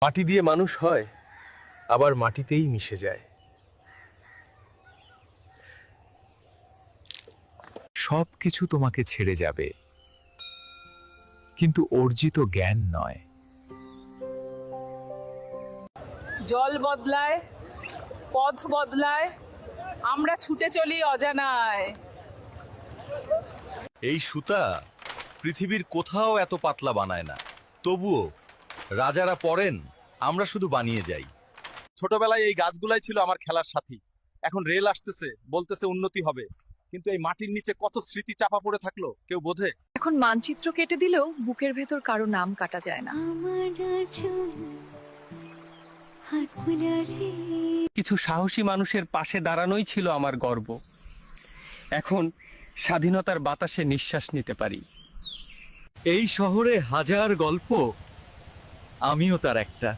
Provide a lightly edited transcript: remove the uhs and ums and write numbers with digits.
মাটি দিয়ে মানুষ হয়, আবার মাটিতেই মিশে যায়। সব কিছু তোমাকে ছেড়ে যাবে, কিন্তু অর্জিত জ্ঞান নয়। জল বদলায়, পথ বদলায়, আমরা ছুটে চলি অজানায়। এই সুতা পৃথিবীর কোথাও এত পাতলা বানায় না, তবুও রাজারা পড়েন, আমরা শুধু বানিয়ে যাই। ছোটবেলায় এই গাছগুলাই ছিল আমার খেলার সাথী। এখন রেল আসতেছে, বলতেছে উন্নতি হবে, কিন্তু এই মাটির নিচে কত স্মৃতি চাপা পড়ে থাকলো কেউ বোঝে? এখন মানচিত্র কেটে দিলেও বুকের ভেতর কারো নাম কাটা যায় না। কিছু সাহসী মানুষের পাশে দাঁড়ানোই ছিল আমার গর্ব। এখন স্বাধীনতার বাতাসে নিঃশ্বাস নিতে পারি। এই শহরে হাজার গল্প, আমিও তার একটা।